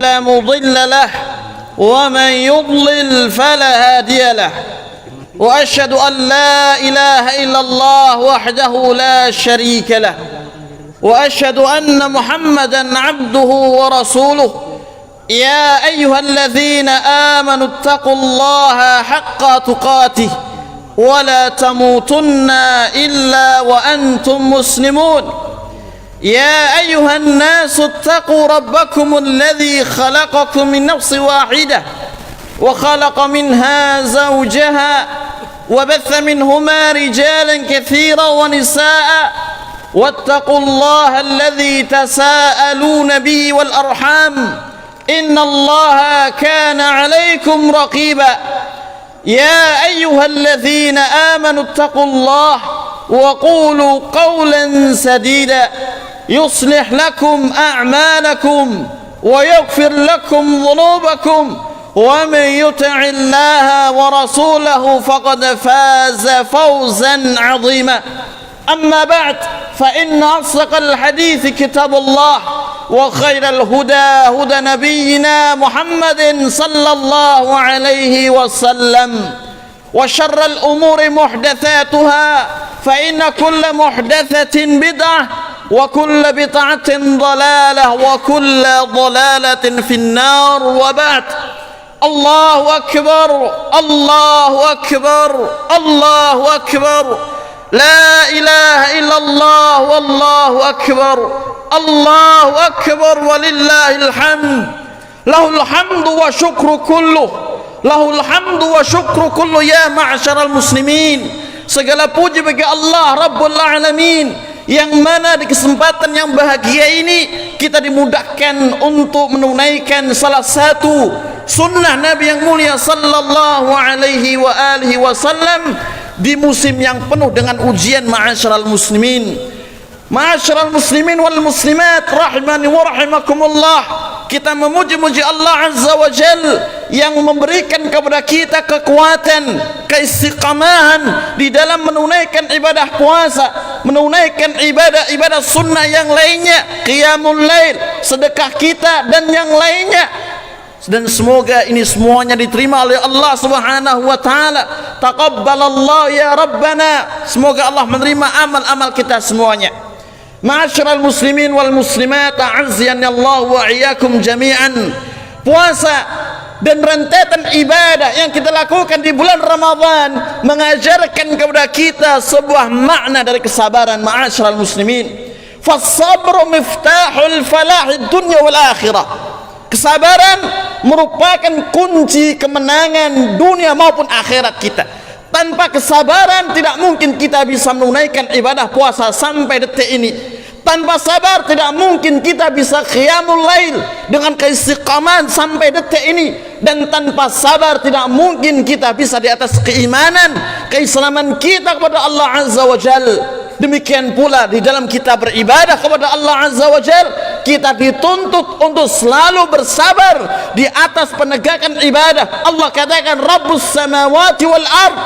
فلا مضل له ومن يضلل فلا هادي له وأشهد أن لا إله إلا الله وحده لا شريك له وأشهد أن محمدا عبده ورسوله يا أيها الذين آمنوا اتقوا الله حق تقاته ولا تموتن إلا وأنتم مسلمون يا أيها الناس اتقوا ربكم الذي خلقكم من نفس واحدة وخلق منها زوجها وبث منهما رجالا كثيرا ونساء واتقوا الله الذي تساءلون به والأرحام إن الله كان عليكم رقيبا يا أيها الذين آمنوا اتقوا الله وقولوا قولا سديدا يصلح لكم أعمالكم ويغفر لكم ذنوبكم ومن يطع الله ورسوله فقد فاز فوزا عظيما أما بعد فإن أصدق الحديث كتاب الله وخير الهدى هدى نبينا محمد صلى الله عليه وسلم وشر الأمور محدثاتها فإن كل محدثة بدعة وكل بدعة ضلالة وكل ضلالة في النار وبعد الله أكبر الله أكبر الله أكبر لا إله إلا الله والله أكبر الله أكبر ولله الحمد له الحمد وشكر كله له الحمد وشكر كله يا معشر المسlimin. Segala puji bagi Allah Rabbul Alamin, yang mana di kesempatan yang bahagia ini kita dimudahkan untuk menunaikan salah satu sunnah Nabi yang mulia sallallahu alaihi wa alihi wasallam di musim yang penuh dengan ujian. Ma'asyiral muslimin, ma'asyiral muslimin wal muslimat rahimani wa rahimakumullah, kita memuji-muji Allah Azza wa Jal yang memberikan kepada kita kekuatan, keistiqamahan di dalam menunaikan ibadah puasa, menunaikan ibadah-ibadah sunnah yang lainnya, qiyamul lail, sedekah kita dan yang lainnya. Dan semoga ini semuanya diterima oleh Allah Subhanahu wa taala. Taqabbalallah ya Rabbana. Semoga Allah menerima amal-amal kita semuanya. Ma'asyiral muslimin wal muslimat, a'azzani Allah wa iyyakum jami'an. Puasa dan rentetan ibadah yang kita lakukan di bulan Ramadan mengajarkan kepada kita sebuah makna dari kesabaran. Ma'asyiral muslimin, fas-sabru miftahul falahid dunya wal akhirah. Kesabaran merupakan kunci kemenangan dunia maupun akhirat kita. Tanpa kesabaran tidak mungkin kita bisa menunaikan ibadah puasa sampai detik ini. Tanpa sabar tidak mungkin kita bisa qiyamul lail dengan keistiqamahan sampai detik ini. Dan tanpa sabar tidak mungkin kita bisa di atas keimanan, keislaman kita kepada Allah Azza wa Jalla. Demikian pula di dalam kita beribadah kepada Allah Azza wa Jal, kita dituntut untuk selalu bersabar di atas penegakan ibadah. Allah katakan Rabbus samawati wal ard,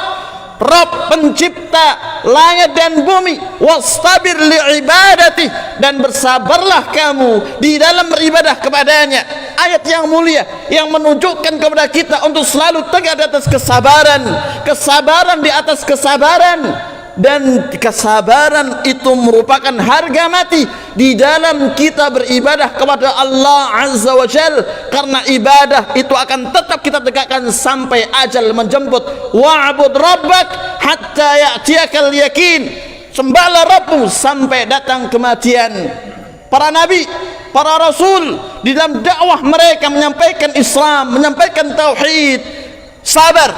Rabb pencipta langit dan bumi, wastabir li'ibadati, dan bersabarlah kamu di dalam beribadah kepadanya. Ayat yang mulia yang menunjukkan kepada kita untuk selalu tegak di atas kesabaran, kesabaran di atas kesabaran. Dan kesabaran itu merupakan harga mati di dalam kita beribadah kepada Allah Azza wa Jal, karena ibadah itu akan tetap kita tegakkan sampai ajal menjemput. Wa'bud rabbak hatta ya'tiyakal yakin, sembahlah Rabbmu sampai datang kematian. Para nabi, para rasul di dalam dakwah mereka menyampaikan Islam, menyampaikan tauhid, sabar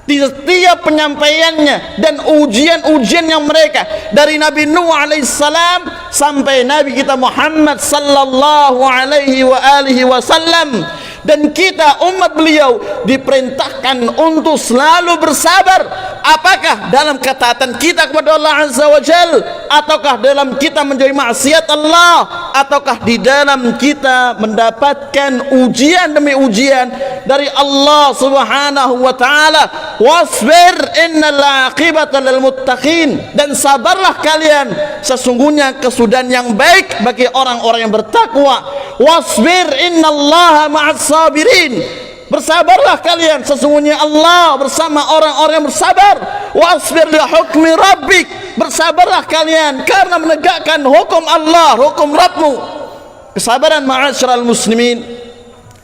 di setiap penyampaiannya dan ujian-ujian yang mereka, dari Nabi Nuh alaihissalam sampai Nabi kita Muhammad sallallahu alaihi wa alihi wasallam. Dan kita umat beliau diperintahkan untuk selalu bersabar, apakah dalam ketaatan kita kepada Allah Azza wa Jal, ataukah dalam kita menjadi maksiat Allah, ataukah di dalam kita mendapatkan ujian demi ujian dari Allah Subhanahu wa taala. Wasbir innal aqibata lil muttaqin, dan sabarlah kalian, sesungguhnya kesudahan yang baik bagi orang-orang yang bertakwa. wasbir innallaha ma'as sabirin. Bersabarlah kalian, sesungguhnya Allah bersama orang-orang yang bersabar. Wasbir li hukmi rabbik, bersabarlah kalian karena menegakkan hukum Allah, hukum Rabbmu. Kesabaran ma'asyiral muslimin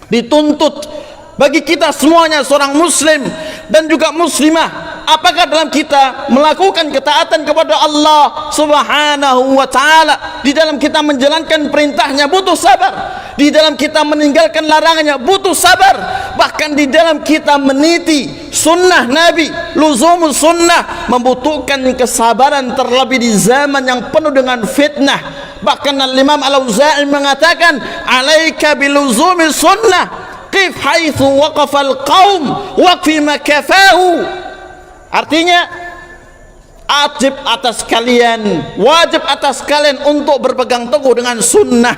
dituntut bagi kita semuanya, seorang muslim dan juga muslimah. Apakah dalam kita melakukan ketaatan kepada Allah subhanahu wa ta'ala, di dalam kita menjalankan perintahnya butuh sabar, di dalam kita meninggalkan larangannya butuh sabar, bahkan di dalam kita meniti sunnah Nabi, luzumus sunnah, membutuhkan kesabaran, terlebih di zaman yang penuh dengan fitnah. Bahkan Al-Imam Al-Auza'i mengatakan, alaika biluzumis sunnah qif haitsu waqafal qaum waqfi makafahu. Artinya wajib atas kalian untuk berpegang teguh dengan sunnah.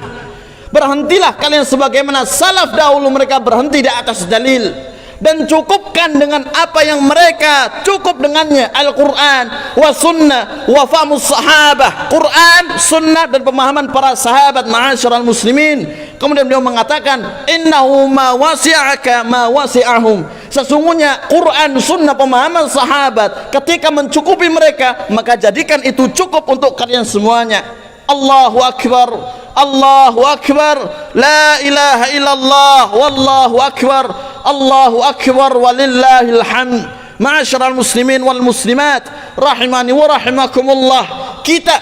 Berhentilah kalian sebagaimana salaf dahulu mereka berhenti di atas dalil, dan cukupkan dengan apa yang mereka cukup dengannya, Al-Quran wa sunnah wa fahmus sahabah, Quran, sunnah dan pemahaman para sahabat. Ma'asyiral muslimin, kemudian beliau mengatakan, innahu ma wasi'aka ma wasi'ahum, sesungguhnya Quran, sunnah, pemahaman sahabat ketika mencukupi mereka, maka jadikan itu cukup untuk kalian semuanya. Allahu Akbar, Allahu Akbar, la ilaha illallah, wallahu akbar, Allahu Akbar, walillahil hamd. Ma'asyiral muslimin wal muslimat rahimani wa rahimakumullah, kita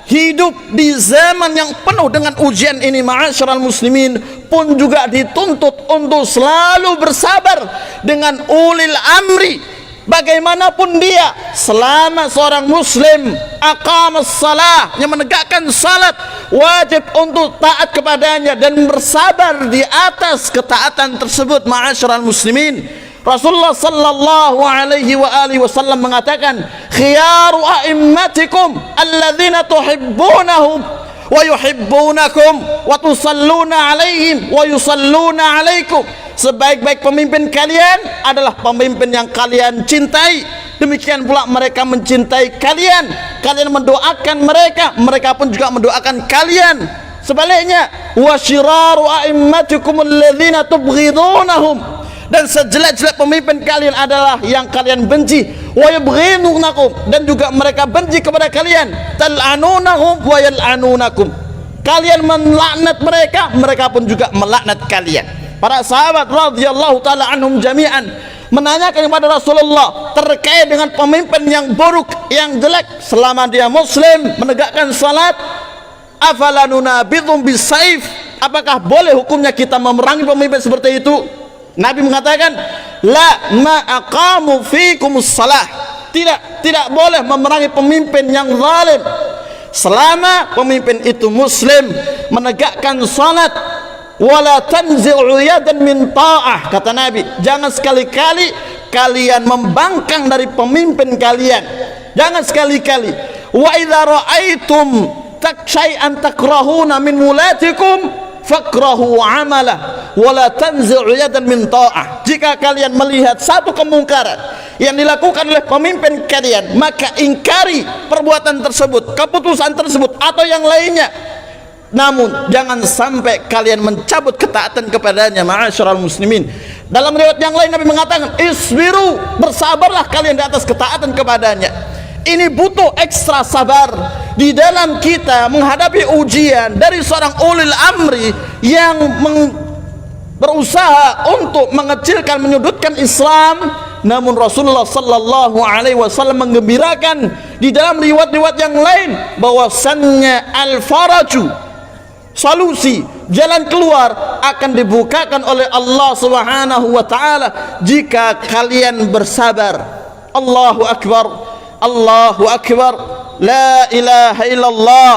hidup di zaman yang penuh dengan ujian ini. Ma'asyiral muslimin pun juga dituntut untuk selalu bersabar dengan ulil amri. Bagaimanapun dia, selama seorang muslim aqamas salah, yang menegakkan salat, wajib untuk taat kepadanya dan bersabar di atas ketaatan tersebut. Ma'asyiral muslimin, Rasulullah sallallahu alaihi wa alihi wasallam mengatakan, khiyaru a'immatikum alladzina tuhibbunahum wa yuhibbunakum wa tusalluna alaihim wa yusalluna alaikum. Sebaik-baik pemimpin kalian adalah pemimpin yang kalian cintai, demikian pula mereka mencintai kalian. Kalian mendoakan mereka, mereka pun juga mendoakan kalian. Sebaliknya, wa syiraru a'immatikum alladzina tubghidunahum, dan sejelek-jelek pemimpin kalian adalah yang kalian benci. Wa yubghidunakum, dan juga mereka benci kepada kalian. Tal'anunahum wa yal'anunakum, kalian melaknat mereka, mereka pun juga melaknat kalian. Para sahabat radhiyallahu taala anhum jami'an menanyakan kepada Rasulullah terkait dengan pemimpin yang buruk, yang jelek, selama dia muslim menegakkan salat, afala nunabidhum bisaif, apakah boleh hukumnya kita memerangi pemimpin seperti itu? Nabi mengatakan, la ma aqamu fikumus salah, tidak boleh memerangi pemimpin yang zalim selama pemimpin itu muslim menegakkan salat. Wala tanzi'u yadan min ta'ah, kata Nabi, jangan sekali-kali kalian membangkang dari pemimpin kalian, jangan sekali-kali. Wa idza ra'aitum syai'an takrahuna min mulatikum fakrahu 'amala wala tanzi'u yadan min ta'ah, jika kalian melihat satu kemungkaran yang dilakukan oleh pemimpin kalian, maka ingkari perbuatan tersebut, keputusan tersebut atau yang lainnya, namun jangan sampai kalian mencabut ketaatan kepadanya. Ma'asyiral muslimin, dalam riwayat yang lain Nabi mengatakan, isbiru, bersabarlah kalian di atas ketaatan kepadanya. Ini butuh ekstra sabar di dalam kita menghadapi ujian dari seorang ulil amri yang berusaha untuk mengecilkan, menyudutkan Islam. Namun Rasulullah sallallahu alaihi wasallam menggembirakan di dalam riwayat-riwayat yang lain bahwasannya al-faraju, solusi, jalan keluar akan dibukakan oleh Allah subhanahu wa ta'ala jika kalian bersabar. Allahu Akbar, Allahu Akbar, la ilaha illallah,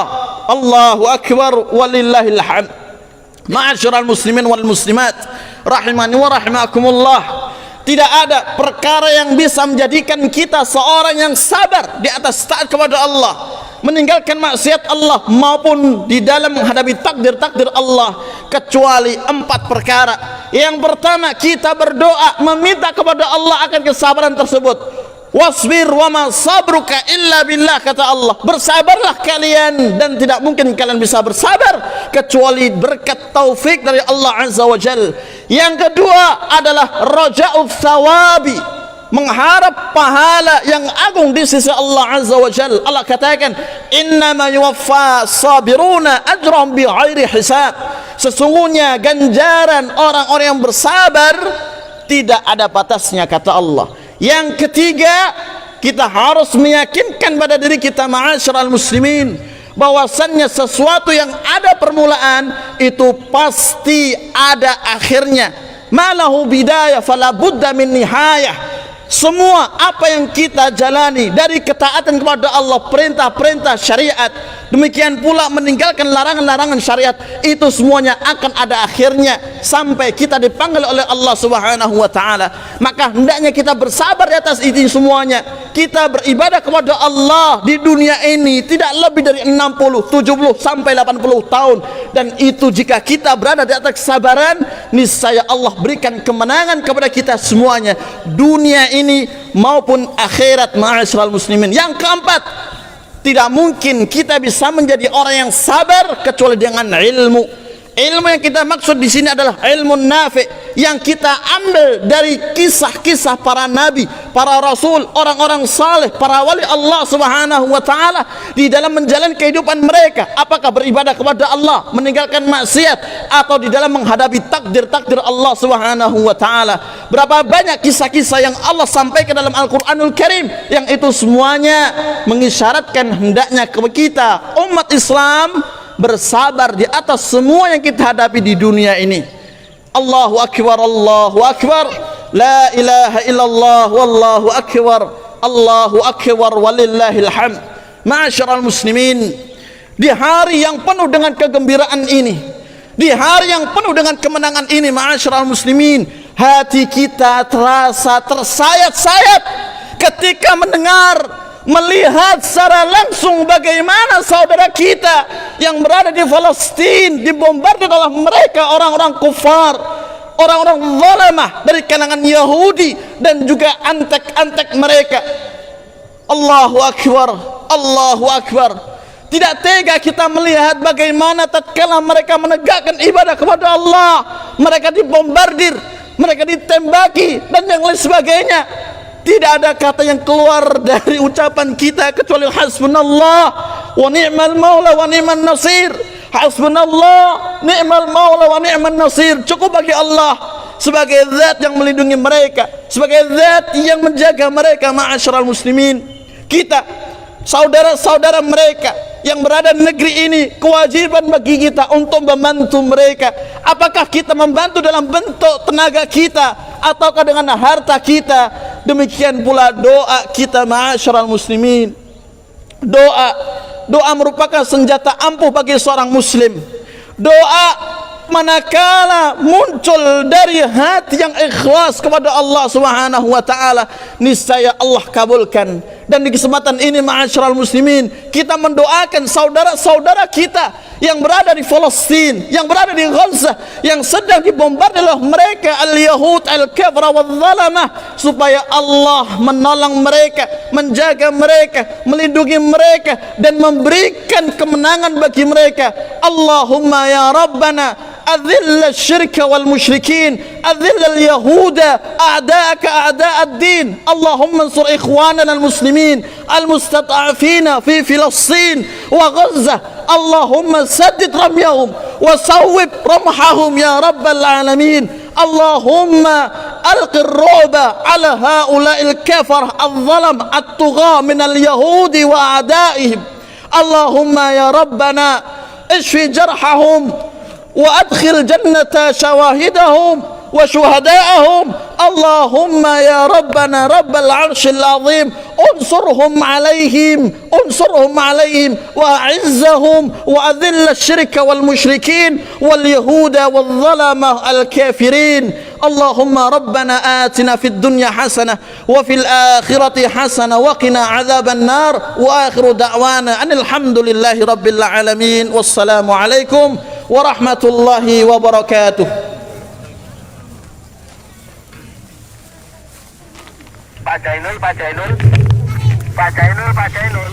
Allahu Akbar, walillahil hamd. Ma'asyiral muslimin wal muslimat rahimani wa rahimakumullah, tidak ada perkara yang bisa menjadikan kita seorang yang sabar di atas taat kepada Allah, meninggalkan maksiat Allah, maupun di dalam menghadapi takdir-takdir Allah, kecuali 4 perkara. Yang pertama, kita berdoa meminta kepada Allah akan kesabaran tersebut. Wasbir wa ma sabruka illa billah, kata Allah. Bersabarlah kalian dan tidak mungkin kalian bisa bersabar kecuali berkat taufik dari Allah Azza wa Jal. Yang kedua adalah raja'ul thawabi, mengharap pahala yang agung di sisi Allah Azza wa Jal. Allah katakan, innama yuwaffa sabiruna ajrahum bighairi hisab. Sesungguhnya ganjaran orang-orang yang bersabar tidak ada batasnya, kata Allah. Yang ketiga, kita harus meyakinkan pada diri kita, ma'asyiral muslimin, bahwasannya sesuatu yang ada permulaan itu pasti ada akhirnya. Malahu bidayah fala budda min nihayah. Semua apa yang kita jalani dari ketaatan kepada Allah, perintah-perintah syariat, demikian pula meninggalkan larangan-larangan syariat, itu semuanya akan ada akhirnya sampai kita dipanggil oleh Allah Subhanahu wa taala. Maka hendaknya kita bersabar di atas itu semuanya. Kita beribadah kepada Allah di dunia ini tidak lebih dari 60, 70 sampai 80 tahun, dan itu jika kita berada di atas kesabaran, niscaya Allah berikan kemenangan kepada kita semuanya, dunia ini maupun akhirat, ma'asyiral muslimin. Yang keempat, tidak mungkin kita bisa menjadi orang yang sabar kecuali dengan ilmu. Ilmu yang kita maksud di sini adalah ilmu nafi' yang kita ambil dari kisah-kisah para nabi, para rasul, orang-orang saleh, para wali Allah Subhanahu wa taala di dalam menjalani kehidupan mereka, apakah beribadah kepada Allah, meninggalkan maksiat, atau di dalam menghadapi takdir-takdir Allah Subhanahu wa taala. Berapa banyak kisah-kisah yang Allah sampaikan dalam Al-Qur'anul Karim, yang itu semuanya mengisyaratkan hendaknya kita umat Islam bersabar di atas semua yang kita hadapi di dunia ini. Allahu akbar, Allahu akbar, la ilaha illallah, wallahu akbar, Allahu akbar, walillahil hamd. Ma'asyiral muslimin, di hari yang penuh dengan kegembiraan ini, di hari yang penuh dengan kemenangan ini, ma'asyiral muslimin, hati kita terasa tersayat-sayat ketika mendengar, melihat secara langsung bagaimana saudara kita yang berada di Palestina dibombardir oleh mereka, orang-orang kufar, orang-orang zalimah dari kalangan Yahudi dan juga antek-antek mereka. Allahu akbar, Allahu akbar. Tidak tega kita melihat bagaimana tatkala mereka menegakkan ibadah kepada Allah, mereka dibombardir, mereka ditembaki dan yang lain sebagainya. Tidak ada kata yang keluar dari ucapan kita kecuali hasbunallah wa ni'mal maula wa ni'man nasir. Hasbunallah, ni'mal maula wa ni'man nasir. Cukup bagi Allah sebagai zat yang melindungi mereka, sebagai zat yang menjaga mereka. Ma'asyiral muslimin, kita, saudara-saudara mereka yang berada di negeri ini, kewajiban bagi kita untuk membantu mereka. Apakah kita membantu dalam bentuk tenaga kita ataukah dengan harta kita? Demikian pula doa kita, ma'asyiral muslimin. Doa merupakan senjata ampuh bagi seorang muslim. Doa manakala muncul dari hati yang ikhlas kepada Allah Subhanahu wa taala, niscaya Allah kabulkan. Dan di kesempatan ini, ma'asyiral muslimin, kita mendoakan saudara-saudara kita yang berada di Palestina, yang berada di Gaza, yang sedang dibombardir oleh mereka al-Yahud al-kafara wal-zalamah, supaya Allah menolong mereka, menjaga mereka, melindungi mereka, dan memberikan kemenangan bagi mereka. Allahumma ya Rabbana أذل الشرك والمشركين، أذل اليهود أعداءك أعداء الدين. اللهم انصر إخواننا المسلمين المستضعفين في فلسطين وغزة. اللهم سدد رميهم وصوب رمحهم يا رب العالمين. اللهم ألق الرعب على هؤلاء الكفر الظلم الطغاة من اليهود وأعدائهم. اللهم يا ربنا اشفي جرحهم وأدخل جنة شواهدهم وشهداءهم. اللهم يا ربنا رب العرش العظيم انصرهم عليهم وأعزهم وأذل الشرك والمشركين واليهود والظلمة الكافرين. اللهم ربنا آتنا في الدنيا حسنة وفي الآخرة حسنة وقنا عذاب النار. وآخر دعوانا أن الحمد لله رب العالمين والسلام عليكم ورحمة الله وبركاته. Pak Jainul, Pak Jainul, Pak Jainul, Pak Jainul.